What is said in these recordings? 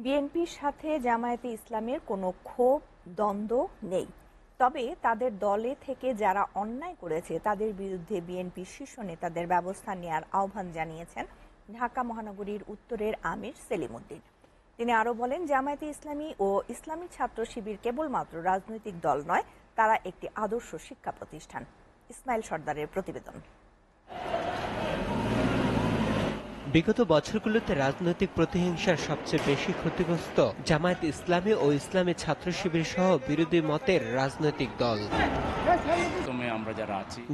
বিএনপির সাথে জামায়াতে ইসলামের কোনো ক্ষোভ দ্বন্দ্ব নেই, তবে তাদের দলে থেকে যারা অন্যায় করেছে তাদের বিরুদ্ধে বিএনপির শীর্ষ নেতাদের ব্যবস্থা নেওয়ার আহ্বান জানিয়েছেন ঢাকা মহানগরীর উত্তরের আমির সেলিম উদ্দিন। তিনি আরও বলেন, জামায়াতে ইসলামী ও ইসলামী ছাত্র শিবির কেবলমাত্র রাজনৈতিক দল নয়, তারা একটি আদর্শ শিক্ষা প্রতিষ্ঠান। ইসমাইল সর্দারের প্রতিবেদন। বিগত বছরগুলোতে রাজনৈতিক প্রতিহিংসার সবচেয়ে বেশি ক্ষতিগ্রস্ত জামায়াত ইসলামী ও ইসলামী ছাত্র শিবির সহ বিরোধী মতের রাজনৈতিক দল।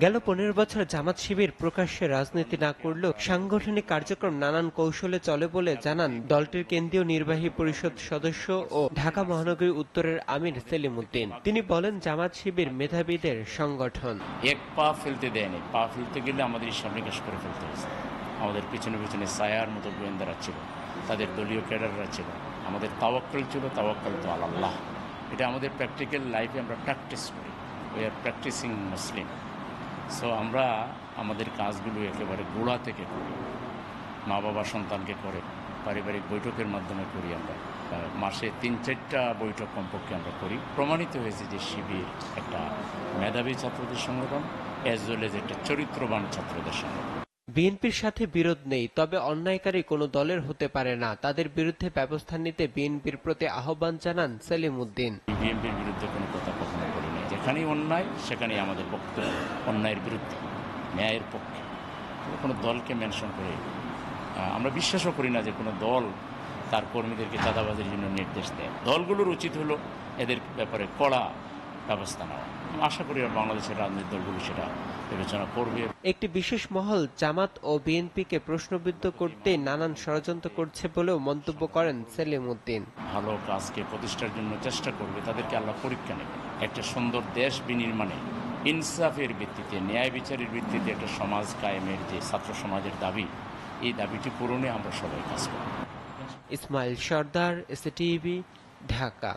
গেল 15 বছর জামাত শিবির প্রকাশ্যে রাজনীতি না করলেও সাংগঠনিক কার্যক্রম নানান কৌশলে চলে বলে জানান দলটির কেন্দ্রীয় নির্বাহী পরিষদ সদস্য ও ঢাকা মহানগরী উত্তরের আমির সেলিম উদ্দিন। তিনি বলেন, জামাত শিবির মেধাবীদের সংগঠন। এক পা ফেলতে দেয়নি, পা ফেলতে গেলে আমাদের সামনে কাজ করে ফেলতে হয়েছে। আমাদের পিছনে পিছনে ছায়ার মতো গোয়েন্দারা ছিল, তাদের দলীয় ক্যাডাররা ছিল, আমাদের তাওয়াক্কুল ছিল, তাওয়াক্কুল তো আল্লাহ। এটা আমাদের প্র্যাকটিক্যাল লাইফে আমরা প্র্যাকটিস করি। We are practising Muslim. So আমরা আমাদের কাজগুলো একেবারে গোড়া থেকে করি, মা বাবা সন্তানকে করে, পারিবারিক বৈঠকের মাধ্যমে করি। আমরা মাসে 3-4টা বৈঠক কমপক্ষে আমরা করি। প্রমাণিত হয়েছে যে শিবির একটা মেধাবী ছাত্রদের সংগঠন, অ্যাজ ওয়েল এজ একটা চরিত্রবান ছাত্রদের সংগঠন। বিএনপির সাথে বিরোধ নেই, তবে অন্যায়কারী কোনো দলের হতে পারে না। তাদের বিরুদ্ধে ব্যবস্থা নিতে বিএনপির প্রতি আহ্বান জানান সেলিম উদ্দিন। বিএনপির বিরুদ্ধে কোনো কথা কখনো বলি নাই। যেখানেই অন্যায় সেখানেই আমাদের বক্তব্য অন্যায়ের বিরুদ্ধে, ন্যায়ের পক্ষে। কোনো দলকে মেনশন করে আমরা বিশ্বাসও করি না যে কোনো দল তার কর্মীদেরকে চাঁদাবাজির জন্য নির্দেশ দেয়। দলগুলোর উচিত হলো এদের ব্যাপারে কড়া ব্যবস্থা নেওয়া। আশা করি বাংলাদেশের রাজনৈতিক দলগুলো সেটা বিবেচনা করবে। একটি বিশেষ মহল জামাত ও বিএনপিকে প্রশ্নবিদ্ধ করতে নানান ষড়যন্ত্র করছে বলেও মন্তব্য করেন সেলিম উদ্দিন। ভালো কাজকে প্রতিষ্ঠার জন্য চেষ্টা করবে, তাদেরকে আল্লাহ পরীক্ষা নেবে। একটা সুন্দর দেশ বিনির্মাণে ইনসাফের ভিত্তিতে, ন্যায় বিচারের ভিত্তিতে একটা সমাজ কায়েমের যে ছাত্র সমাজের দাবি, এই দাবিটি পূরণে আমরা সবাই কাজ করব। ইসমাইল সর্দার, এসএটিভি, ঢাকা।